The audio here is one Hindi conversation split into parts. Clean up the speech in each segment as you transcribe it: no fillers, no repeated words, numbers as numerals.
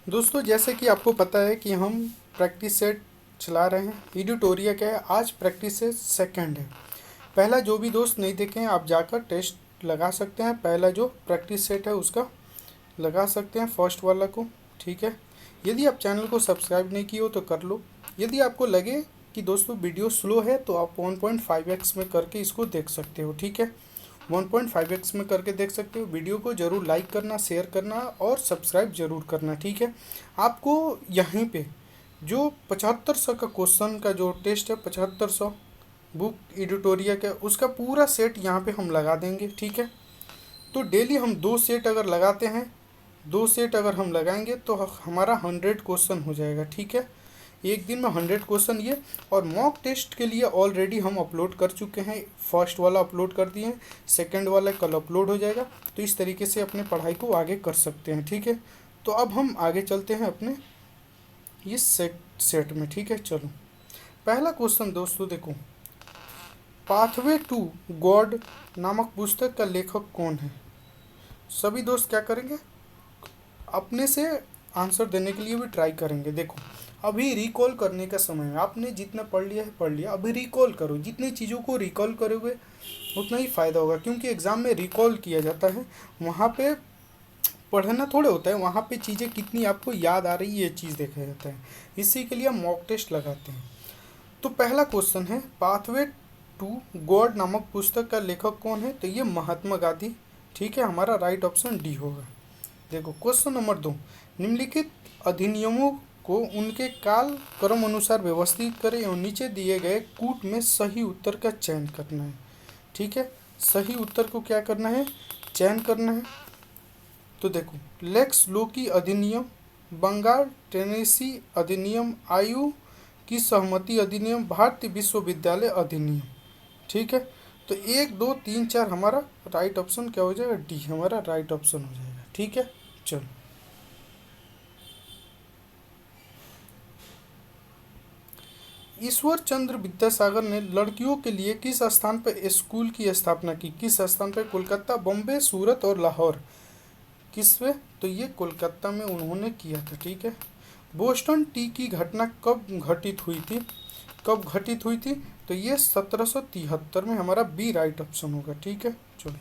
दोस्तों जैसे कि आपको पता है कि हम प्रैक्टिस सेट चला रहे हैं। एडिटोरिया क्या है, आज प्रैक्टिस सेट सेकंड है। पहला जो भी दोस्त नहीं देखे हैं आप जाकर टेस्ट लगा सकते हैं। पहला जो प्रैक्टिस सेट है उसका लगा सकते हैं, फर्स्ट वाला को। ठीक है, यदि आप चैनल को सब्सक्राइब नहीं किए हो तो कर लो। यदि आपको लगे कि दोस्तों वीडियो स्लो है तो आप 1.5x में करके इसको देख सकते हो। ठीक है, 1.5x में करके देख सकते हो। वीडियो को ज़रूर लाइक करना, शेयर करना और सब्सक्राइब ज़रूर करना। ठीक है, आपको यहीं पे जो 7500 का क्वेश्चन का जो टेस्ट है, 7500 बुक एडिटोरिया का, उसका पूरा सेट यहाँ पे हम लगा देंगे। ठीक है, तो डेली हम 2 सेट अगर लगाते हैं, 2 सेट अगर हम लगाएंगे तो हमारा 100 क्वेश्चन हो जाएगा। ठीक है, एक दिन में 100 क्वेश्चन ये। और मॉक टेस्ट के लिए ऑलरेडी हम अपलोड कर चुके हैं। फर्स्ट वाला अपलोड कर दिए हैं, सेकंड वाला कल अपलोड हो जाएगा। तो इस तरीके से अपने पढ़ाई को आगे कर सकते हैं। ठीक है, तो अब हम आगे चलते हैं अपने इस सेट में। ठीक है, चलो पहला क्वेश्चन दोस्तों देखो, पाथवे टू गॉड नामक पुस्तक का लेखक कौन है। सभी दोस्त क्या करेंगे, अपने से आंसर देने के लिए भी ट्राई करेंगे। देखो, अभी रिकॉल करने का समय है। आपने जितना पढ़ लिया है पढ़ लिया, अभी रिकॉल करो। जितनी चीज़ों को रिकॉल करोगे उतना ही फ़ायदा होगा, क्योंकि एग्ज़ाम में रिकॉल किया जाता है। वहाँ पे पढ़ना थोड़े होता है, वहाँ पे चीज़ें कितनी आपको याद आ रही है ये चीज़ देखा जाता है। इसी के लिए हम मॉक टेस्ट लगाते हैं। तो पहला क्वेश्चन है, पाथवे टू गॉड नामक पुस्तक का लेखक कौन है। तो ये महात्मा गांधी। ठीक है, हमारा राइट ऑप्शन डी होगा। देखो क्वेश्चन नंबर 2, निम्नलिखित अधिनियमों को उनके काल क्रम अनुसार व्यवस्थित करें एवं नीचे दिए गए कूट में सही उत्तर का चयन करना है। ठीक है, सही उत्तर को क्या करना है, चयन करना है। तो देखो, लेक्स लोकी अधिनियम, बंगाल टेनेसी अधिनियम, आयु की सहमति अधिनियम, भारतीय विश्वविद्यालय अधिनियम। ठीक है, तो 1 2 3 4 हमारा राइट ऑप्शन क्या हो जाएगा, डी हमारा राइट ऑप्शन हो जाएगा। ठीक है, चलो ईश्वर चंद्र विद्यासागर ने लड़कियों के लिए किस स्थान पर स्कूल की स्थापना की। किस स्थान पर, कोलकाता, बॉम्बे, सूरत और लाहौर। किस पे, तो ये कोलकाता में उन्होंने किया था। ठीक है, बोस्टन टी की घटना कब घटित हुई थी, कब घटित हुई थी। तो ये 1773 में, हमारा बी राइट ऑप्शन होगा। ठीक है, चलो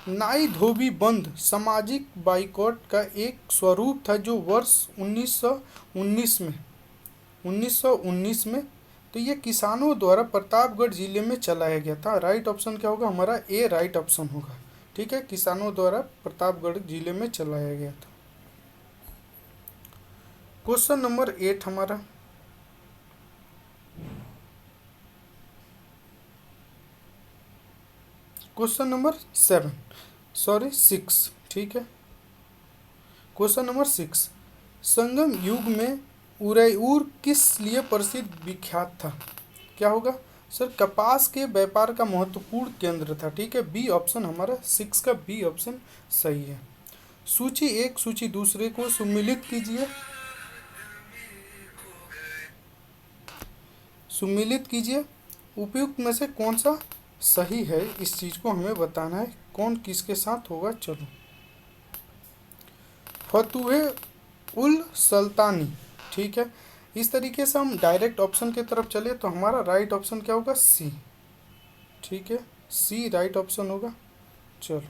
नाई धोबी बंद सामाजिक बाइकॉट का एक स्वरूप था जो वर्ष 1919 में 1919 में, तो ये किसानों द्वारा प्रतापगढ़ जिले में चलाया गया था। राइट ऑप्शन क्या होगा, हमारा ए राइट ऑप्शन होगा। ठीक है, किसानों द्वारा प्रतापगढ़ जिले में चलाया गया था। क्वेश्चन नंबर 8 हमारा, क्वेश्चन नंबर 7 सॉरी 6। ठीक है, क्वेश्चन नंबर 6, संगम युग में उरैयूर किस लिए प्रसिद्ध विख्यात था। क्या होगा सर, कपास के व्यापार का महत्वपूर्ण केंद्र था। ठीक है, बी ऑप्शन हमारा 6 का बी ऑप्शन सही है। सूची एक सूची दूसरे को सम्मिलित कीजिए, सम्मिलित कीजिए। उपयुक्त में से कौन सा सही है, इस चीज़ को हमें बताना है, कौन किसके साथ होगा। चलो, फतुहे उल सुल्तानी। ठीक है, इस तरीके से हम डायरेक्ट ऑप्शन की तरफ चले तो हमारा राइट ऑप्शन क्या होगा, सी। ठीक है, सी राइट ऑप्शन होगा। चलो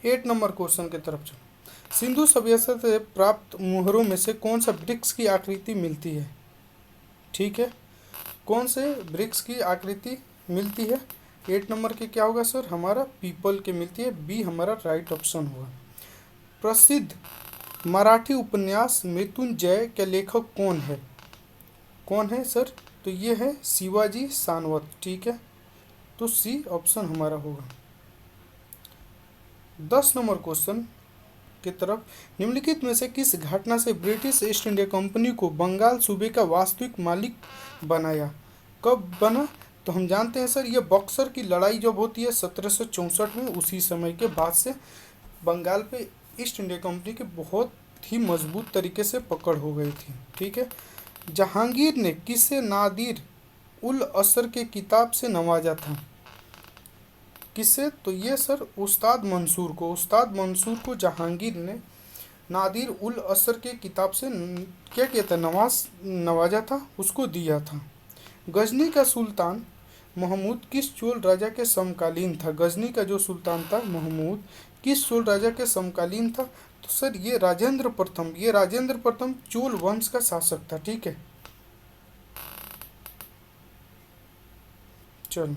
8 नंबर क्वेश्चन की तरफ चलो, सिंधु सभ्यता से प्राप्त मुहरों में से कौन सा वृक्ष की आकृति मिलती है। ठीक है, कौन से वृक्ष की आकृति मिलती है। 8 नंबर के क्या होगा सर, हमारा पीपल के मिलती है, बी हमारा राइट ऑप्शन होगा। प्रसिद्ध मराठी उपन्यास मृत्युंजय के लेखक कौन है, कौन है सर, तो ये है शिवाजी सानवत। ठीक है, तो सी ऑप्शन हमारा होगा। 10 नंबर क्वेश्चन की तरफ, निम्नलिखित में से किस घटना से ब्रिटिश ईस्ट इंडिया कंपनी को बंगाल सूबे का वास्तविक मालिक बनाया। कब बना, तो हम जानते हैं सर, ये बक्सर की लड़ाई जब होती है 1764 में, उसी समय के बाद से बंगाल पे ईस्ट इंडिया कंपनी की बहुत ही मजबूत तरीके से पकड़ हो गई थी। ठीक है, जहांगीर ने किसे नादिर उल असर के किताब से नवाजा था। किससे? तो ये सर उस्ताद मंसूर को जहांगीर ने नादिर उल असर के किताब से क्या किया था, नवाजा था, उसको दिया था। गजनी का सुल्तान महमूद किस चोल राजा के समकालीन था? गजनी का जो सुल्तान था महमूद किस चोल राजा के समकालीन था? तो सर ये राजेंद्र प्रथम चोल वंश का शासक था। ठीक है, चलो।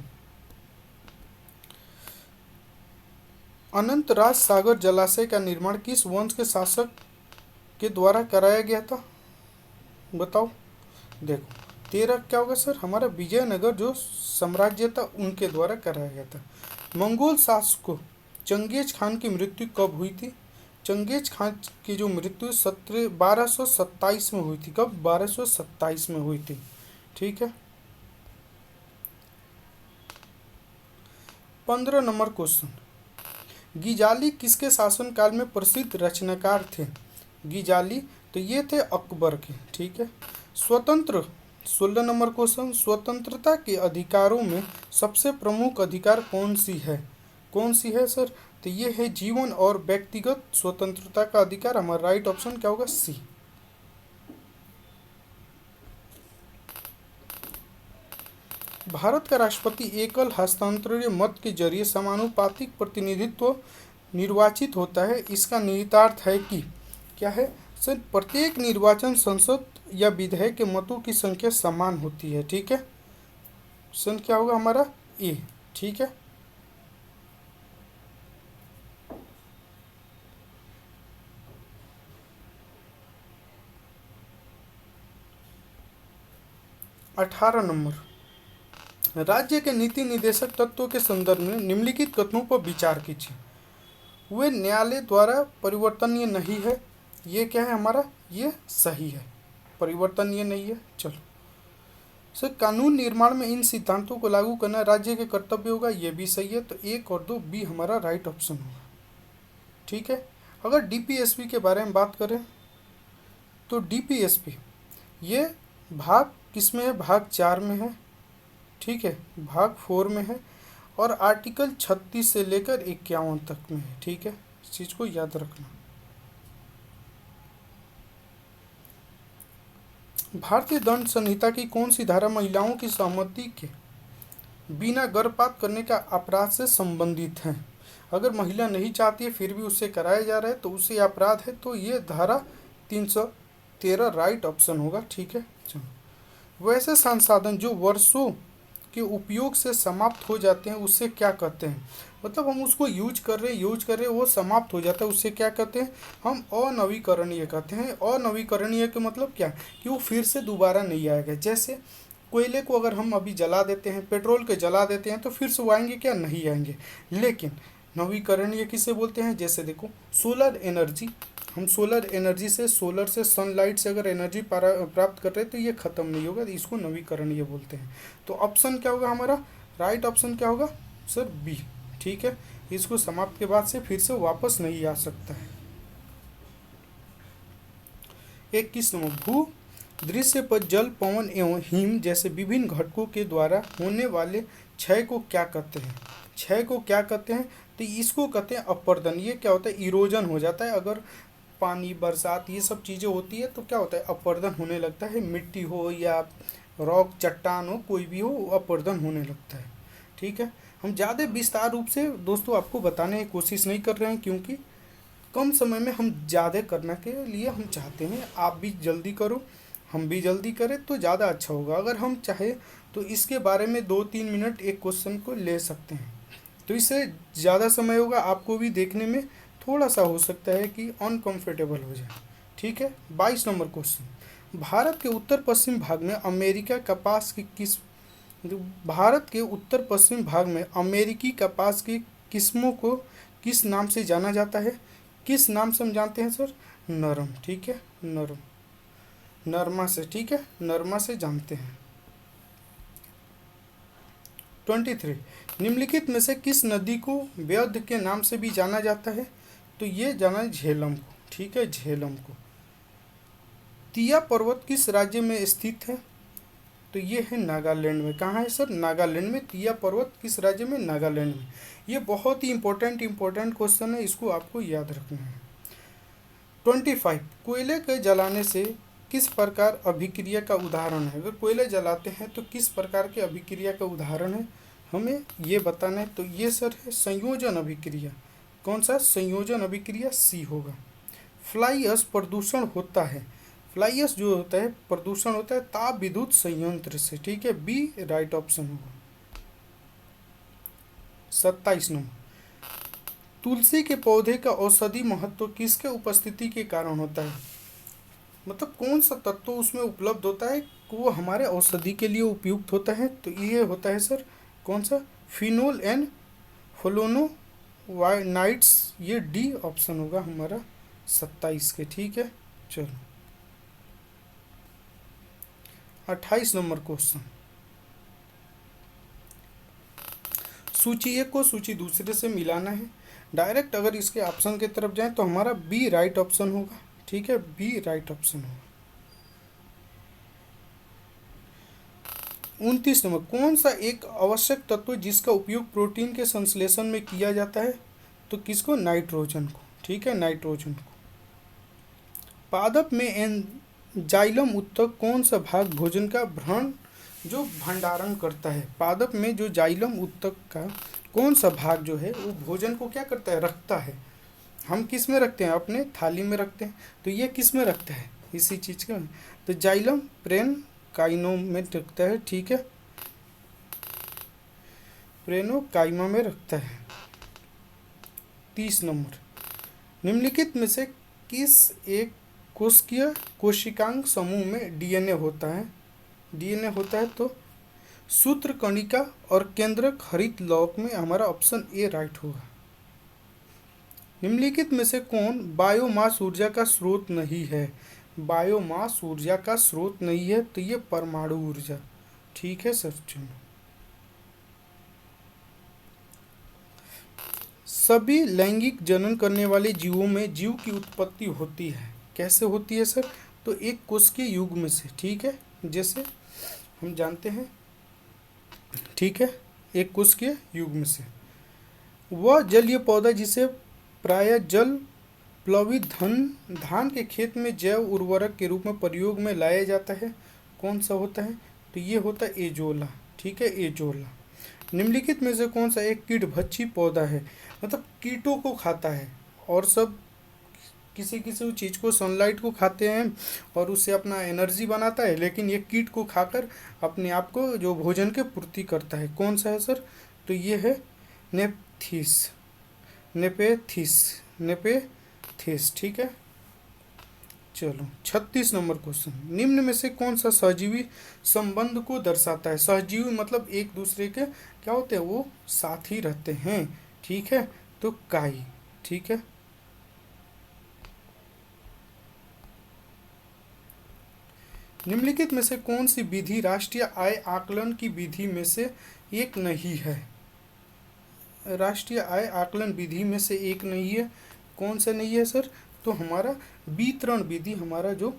अनंत राज सागर जलाशय का निर्माण किस वंश के शासक के द्वारा कराया गया था? बताओ। देखो, तेरह क्या होगा सर, हमारा विजयनगर जो साम्राज्य था उनके द्वारा कराया गया था। मंगोल शासक चंगेज खान की मृत्यु कब हुई थी? चंगेज खान की जो मृत्यु 1227 में हुई थी। कब? 1227 में हुई थी। ठीक है। 15 नंबर क्वेश्चन, गिजाली किसके शासनकाल में प्रसिद्ध रचनाकार थे? गिजाली तो ये थे अकबर के। ठीक है। स्वतंत्र 16 नंबर क्वेश्चन, स्वतंत्रता के अधिकारों में सबसे प्रमुख अधिकार कौन सी है सर? तो ये है जीवन और व्यक्तिगत स्वतंत्रता का अधिकार। हमारा राइट ऑप्शन क्या होगा? सी। भारत का राष्ट्रपति एकल हस्तांतरणीय मत के जरिए समानुपातिक प्रतिनिधित्व निर्वाचित होता है। इसका निहितार्थ है कि क्या है सर? प्रत्येक निर्वाचन संसद या विधायक के मतों की संख्या समान होती है। ठीक है, ऑप्शन क्या होगा हमारा? ए। ठीक है। 18 नंबर, राज्य के नीति निर्देशक तत्वों के संदर्भ में निम्नलिखित कथनों पर विचार कीजिए। वे न्यायालय द्वारा परिवर्तनीय नहीं है। ये क्या है हमारा? ये सही है, परिवर्तनीय नहीं है। चलो सर, कानून निर्माण में इन सिद्धांतों को लागू करना राज्य के कर्तव्य होगा। ये भी सही है। तो 1 और 2 बी हमारा राइट ऑप्शन होगा। ठीक है। अगर डीपीएसपी के बारे में बात करें तो डीपीएसपी ये भाग किस में है? भाग 4 में है। ठीक है, भाग 4 में है और आर्टिकल 36 से लेकर 51 तक में है। ठीक है, इस चीज़ को याद रखना। भारतीय दंड संहिता की कौन सी धारा महिलाओं की सहमति के बिना गर्भपात करने का अपराध से संबंधित है? अगर महिला नहीं चाहती है फिर भी उससे कराया जा रहा है तो उसे अपराध है। तो ये धारा 313 राइट ऑप्शन होगा। ठीक है। चलो, वैसे संसाधन जो वर्षों के उपयोग से समाप्त हो जाते हैं उससे क्या कहते हैं? मतलब हम उसको यूज कर रहे हैं वो समाप्त हो जाता है, उससे क्या कहते हैं? हम अनवीकरणीय कहते हैं। अनवीकरणीय का मतलब क्या? कि वो फिर से दोबारा नहीं आएगा। जैसे कोयले को अगर हम अभी जला देते हैं, पेट्रोल के जला देते हैं तो फिर से वो आएंगे क्या? नहीं आएंगे। लेकिन नवीकरणीय किसे बोलते हैं? जैसे देखो सोलर एनर्जी, हम सोलर एनर्जी से, सोलर से, सनलाइट से अगर एनर्जी प्राप्त कर रहे हैं तो ये खत्म नहीं होगा, इसको नवीकरणीय बोलते हैं। तो ऑप्शन क्या होगा हमारा? राइट ऑप्शन क्या होगा सर? बी। ठीक है, इसको समाप्त के बाद से फिर से वापस नहीं आ सकता है। 21 नंबर, भू दृश्य पर जल, पवन एवं हिम जैसे विभिन्न घटकों के द्वारा होने वाले क्षय को क्या कहते हैं? क्षय को क्या कहते हैं? तो इसको कहते हैं अपर्दन। ये क्या होता है? इरोजन हो जाता है। अगर पानी, बरसात, ये सब चीज़ें होती है तो क्या होता है? अपर्दन होने लगता है। मिट्टी हो या रॉक, चट्टान हो, कोई भी हो, अपर्दन होने लगता है। ठीक है। हम ज़्यादा विस्तार रूप से दोस्तों आपको बताने की कोशिश नहीं कर रहे हैं क्योंकि कम समय में हम ज़्यादा करने के लिए हम चाहते हैं। आप भी जल्दी करो, हम भी जल्दी करें तो ज़्यादा अच्छा होगा। अगर हम चाहे तो इसके बारे में 2-3 मिनट एक क्वेश्चन को ले सकते हैं, तो इससे ज़्यादा समय होगा, आपको भी देखने में थोड़ा सा हो सकता है कि अनकंफर्टेबल हो जाए। ठीक है। 22 नंबर क्वेश्चन, भारत के उत्तर पश्चिम भाग में अमेरिका कपास की किस भारत के उत्तर पश्चिम भाग में अमेरिकी कपास की किस्मों को किस नाम से जाना जाता है? किस नाम से हम जानते हैं सर? नरम। ठीक है, नरम, नरमा से। ठीक है, नरमा से जानते हैं। 23, निम्नलिखित में से किस नदी को व्यध के नाम से भी जाना जाता है? तो ये जाना है झेलम को। ठीक है, झेलम को। तिया पर्वत किस राज्य में स्थित है? तो ये है नागालैंड में। कहाँ है सर? नागालैंड में। तिया पर्वत किस राज्य में? नागालैंड में। ये बहुत ही इंपॉर्टेंट क्वेश्चन है, इसको आपको याद रखना है। 25, कोयले के जलाने से किस प्रकार अभिक्रिया का उदाहरण है? अगर कोयले जलाते हैं तो किस प्रकार के अभिक्रिया का उदाहरण है, हमें ये बताना है। तो ये सर है संयोजन अभिक्रिया। कौन सा? संयोजन अभिक्रिया, सी होगा। फ्लाई ऐश प्रदूषण होता है। फ्लाई ऐश जो होता है प्रदूषण होता है ताप विद्युत संयंत्र से, ठीक है, बी राइट ऑप्शन होगा। 27 नंबर, तुलसी के पौधे का औषधि महत्व किसके उपस्थिति के कारण होता है? मतलब कौन सा तत्व उसमें उपलब्ध होता है वो हमारे औषधि के लिए उपयुक्त होता है? तो ये होता है सर कौन सा? Phenol and flavonoids. ये डी ऑप्शन होगा हमारा 27 के, ठीक है। चलो 28 नंबर क्वेश्चन, सूची एक को सूची दूसरे से मिलाना है। डायरेक्ट अगर इसके ऑप्शन की तरफ जाएं तो हमारा बी राइट ऑप्शन होगा, ठीक है, बी राइट ऑप्शन होगा। 29 नंबर, कौन सा एक आवश्यक तत्व जिसका उपयोग प्रोटीन के संश्लेषण में किया जाता है? तो किसको? नाइट्रोजन को, ठीक है, नाइट्रोजन को। पादप में एंजाइलम उत्तक कौन सा भाग भोजन का भ्रण जो भंडारण करता है? पादप में जो जाइलम उत्तक का कौन सा भाग जो है वो भोजन को क्या करता है? रखता है। हम किस में रखते हैं? अपने थाली में रखते हैं। तो ये किस में रखता है? इसी चीज का। तो जाइलम प्रेन काइनो में रखता है, ठीक है, प्रेनो काइमा में रखता है। 30 नंबर, निम्नलिखित में से किस एक कोशिकीय कोशिकांग समूह में डीएनए होता है? डीएनए होता है तो सूत्रकणिका और केंद्रक हरित लौक में हमारा ऑप्शन ए राइट होगा। निम्नलिखित में से कौन बायोमास ऊर्जा का स्रोत नहीं है? बायोमास ऊर्जा का स्रोत नहीं है तो ये परमाणु ऊर्जा, ठीक है सर। चलो, सभी लैंगिक जनन करने वाले जीवों में जीव की उत्पत्ति होती है। कैसे होती है सर? तो एक कोशिकीय युग्म से, ठीक है, जैसे हम जानते हैं, ठीक है, एक कोशिकीय युग्म से। वह जलीय पौधा जिसे प्रायः जल प्लवित धान के खेत में जैव उर्वरक के रूप में प्रयोग में लाया जाता है, कौन सा होता है? तो ये होता है एजोला, ठीक है, एजोला। निम्नलिखित में से कौन सा एक कीटभक्षी पौधा है? मतलब कीटों को खाता है और सब किसी किसी चीज़ को, सनलाइट को खाते हैं और उससे अपना एनर्जी बनाता है, लेकिन ये कीट को खाकर अपने आप को जो भोजन के पूर्ति करता है। कौन सा है सर? तो ये है नेपथीस, नेपेथिस, ठीक है। चलो 36 नंबर क्वेश्चन, निम्न में से कौन सा सहजीवी संबंध को दर्शाता है? सहजीवी मतलब एक दूसरे के क्या होते हैं? वो साथी रहते हैं, ठीक है। तो काई, ठीक है। निम्नलिखित में से कौन सी विधि राष्ट्रीय आय आकलन की विधि में से एक नहीं है? राष्ट्रीय आय आकलन विधि में से एक नहीं है। कौन सा नहीं है सर? तो हमारा वितरण विधि, हमारा जो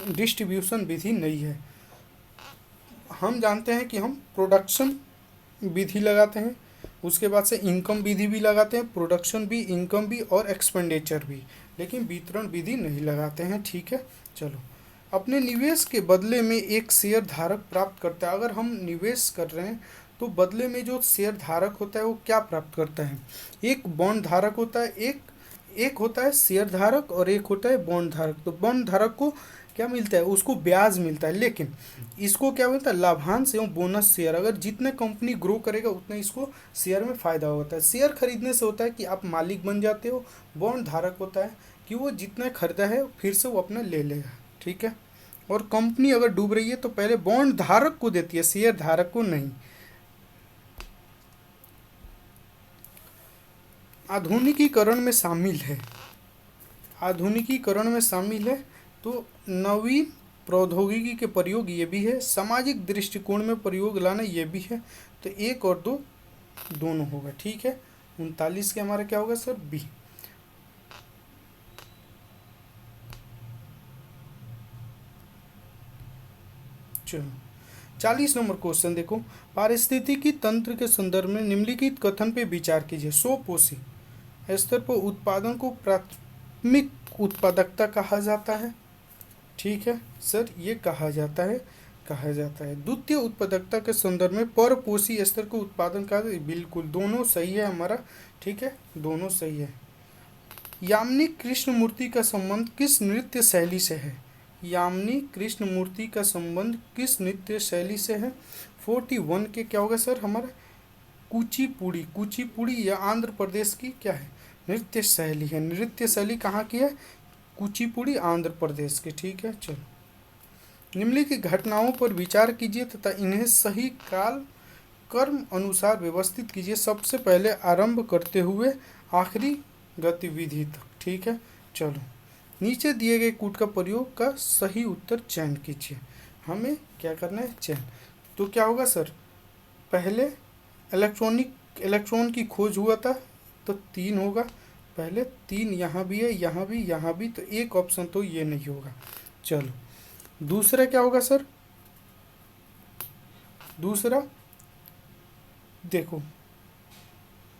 डिस्ट्रीब्यूशन विधि नहीं है। हम जानते हैं कि हम प्रोडक्शन विधि लगाते हैं, उसके बाद से इनकम विधि भी लगाते हैं, प्रोडक्शन भी, इनकम भी और एक्सपेंडिचर भी, लेकिन वितरण विधि नहीं लगाते हैं, ठीक है। चलो, अपने निवेश के बदले में एक शेयर धारक प्राप्त करता है। अगर हम निवेश कर रहे हैं तो बदले में जो शेयर धारक होता है वो क्या प्राप्त करता है? एक बॉन्ड धारक होता है, एक होता है शेयर धारक और एक होता है बॉन्ड धारक। तो बॉन्ड धारक को क्या मिलता है? उसको ब्याज मिलता है, लेकिन इसको क्या मिलता है? लाभांश एवं बोनस शेयर। अगर जितने कंपनी ग्रो करेगा उतना इसको शेयर में फायदा होता है। शेयर खरीदने से होता है कि आप मालिक बन जाते हो। बॉन्ड धारक होता है कि वो जितना खरीदा है फिर से वो अपना ले लेगा, ठीक है। और कंपनी अगर डूब रही है तो पहले बॉन्ड धारक को देती है, शेयर धारक को नहीं। आधुनिकीकरण में शामिल है, आधुनिकीकरण में शामिल है तो नवीन प्रौद्योगिकी के प्रयोग ये भी है, सामाजिक दृष्टिकोण में प्रयोग लाना ये भी है। तो एक और दो दोनों होगा, ठीक है। 39 के हमारा क्या होगा सर? बी। चलो, 40 नंबर क्वेश्चन देखो, पारिस्थितिकी तंत्र के संदर्भ में निम्नलिखित कथन पे विचार कीजिए। स्वपोषी स्तर पर उत्पादन को प्राथमिक उत्पादकता कहा जाता है। ठीक है सर, ये कहा जाता है। द्वितीय उत्पादकता के संदर्भ में परपोषी स्तर को उत्पादन का, बिल्कुल दोनों सही है हमारा। ठीक है, दोनों सही है। यामिनी कृष्णमूर्ति का संबंध किस नृत्य शैली से है? यामिनी कृष्णमूर्ति का संबंध किस नृत्य शैली से है? 41 के क्या होगा सर हमारा? कुचिपुड़ी या आंध्र प्रदेश की क्या है? नृत्य शैली है। नृत्य शैली कहाँ की है? कुचिपुड़ी आंध्र प्रदेश की। ठीक है, चलो। निम्नलिखित घटनाओं पर विचार कीजिए तथा इन्हें सही काल कर्म अनुसार व्यवस्थित कीजिए, सबसे पहले आरंभ करते हुए आखिरी गतिविधि तक। ठीक है, चलो। नीचे दिए गए कूट का प्रयोग का सही उत्तर चयन कीजिए। हमें क्या करना है? चयन। तो क्या होगा सर? पहले इलेक्ट्रॉन की खोज हुआ था, तो 3 होगा। पहले 3 यहाँ भी है, यहाँ भी, तो एक ऑप्शन तो ये नहीं होगा। चलो, दूसरा क्या होगा सर? दूसरा देखो,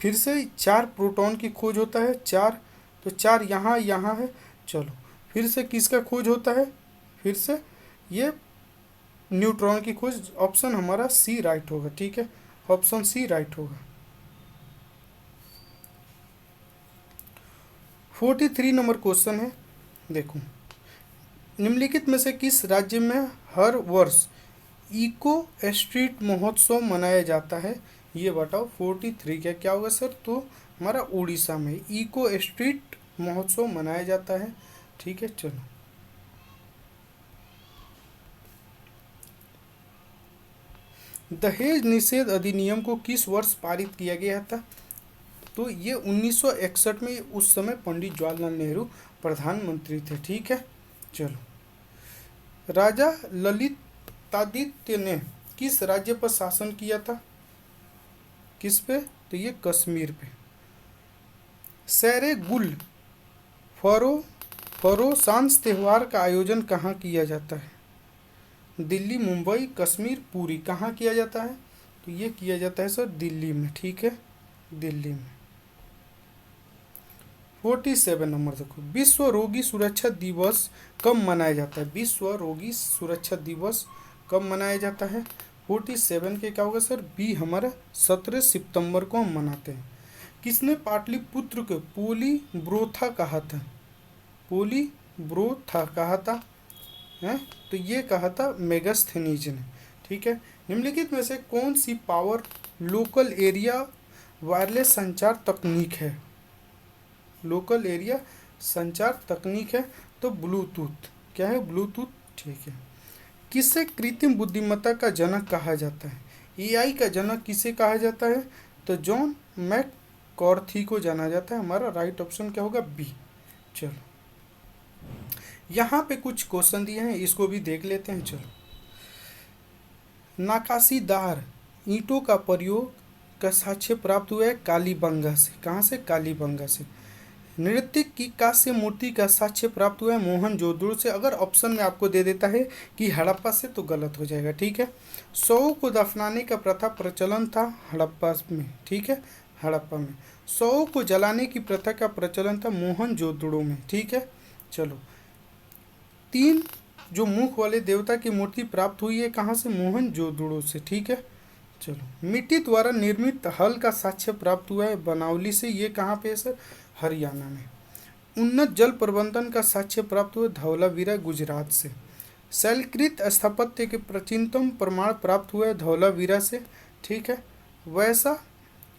फिर से 4 प्रोटॉन की खोज होता है, 4, तो 4 यहाँ है। चलो, फिर से किसका खोज होता है? फिर से ये न्यूट्रॉन की खोज। ऑप्शन हमारा सी राइट होगा। ठीक है, ऑप्शन सी राइट होगा। 43 नंबर क्वेश्चन है, देखो। निम्नलिखित में से किस राज्य में हर वर्ष इको स्ट्रीट महोत्सव मनाया जाता है? ये बताओ। 43 का क्या होगा सर? तो हमारा उड़ीसा में इको स्ट्रीट महोत्सव मनाया जाता है। ठीक है, चलो। दहेज निषेध अधिनियम को किस वर्ष पारित किया गया था? तो ये 1961 में, उस समय पंडित जवाहरलाल नेहरू प्रधानमंत्री थे। ठीक है, चलो। राजा ललितादित्य ने किस राज्य पर शासन किया था? किस पे? तो ये कश्मीर पे। सैरे गुल फरोसांस त्योहार का आयोजन कहाँ किया जाता है? दिल्ली, मुंबई, कश्मीर, पुरी, कहाँ किया जाता है? तो ये किया जाता है सर दिल्ली में। ठीक है, दिल्ली में। 47 नंबर देखो, विश्व रोगी सुरक्षा दिवस कब मनाया जाता है? विश्व रोगी सुरक्षा दिवस कब मनाया जाता है? 47 के क्या होगा सर? बी हमारा 17 सितंबर को हम मनाते हैं। किसने पाटलिपुत्र को पोलीब्रोथा कहा था? पोलीब्रोथा कहा था है? तो ये कहा था मेगास्थनीज ने। ठीक है, निम्नलिखित में से कौन सी पावर लोकल एरिया वायरलेस संचार तकनीक है? लोकल एरिया संचार तकनीक है, तो ब्लूटूथ। क्या है? ब्लूटूथ। ठीक है। किसे कृत्रिम बुद्धिमत्ता का जनक कहा जाता है? एआई का जनक किसे कहा जाता है? तो जॉन मैककार्थी को जाना जाता है। हमारा राइट ऑप्शन क्या होगा? बी। चलो, यहाँ पे कुछ क्वेश्चन दिए हैं, इसको भी देख लेते हैं। चलो, नक्काशीदार ईंटों का प्रयोग का साक्ष्य प्राप्त हुआ है कालीबंगा से। कहाँ से? कालीबंगा से। नृत्य की कांस्य मूर्ति का साक्ष्य प्राप्त हुआ है मोहनजोदड़ो से। अगर ऑप्शन में आपको दे देता है कि हड़प्पा से, तो गलत हो जाएगा। ठीक है, शवों को दफनाने का प्रथा प्रचलन था हड़प्पा में। ठीक है, हड़प्पा में। शवों को जलाने की प्रथा का प्रचलन था मोहनजोदड़ो में। ठीक है, चलो। 3 जो मुख वाले देवता की मूर्ति प्राप्त हुई है कहाँ से? मोहनजोदड़ो से। ठीक है, चलो। मिट्टी द्वारा निर्मित हल का साक्ष्य प्राप्त हुआ है बनावली से। ये कहाँ पे है सर? हरियाणा में। उन्नत जल प्रबंधन का साक्ष्य प्राप्त हुआ धौलावीरा, गुजरात से। शैलकृत स्थापत्य के प्राचीनतम प्रमाण प्राप्त हुआ है धौलावीरा से। ठीक है, वैसा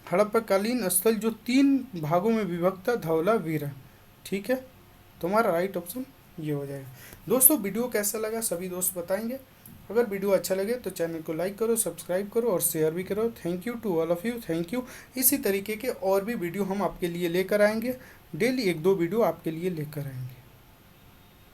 हड़प्पाकालीन स्थल जो 3 भागों में विभक्त था, धौलावीरा। ठीक है, तुम्हारा राइट ऑप्शन ये हो जाएगा। दोस्तों, वीडियो कैसा लगा सभी दोस्त बताएंगे। अगर वीडियो अच्छा लगे तो चैनल को लाइक करो, सब्सक्राइब करो और शेयर भी करो। Thank you to all of you, thank you. इसी तरीके के और भी वीडियो हम आपके लिए लेकर आएंगे। डेली 1-2 वीडियो आपके लिए लेकर आएंगे।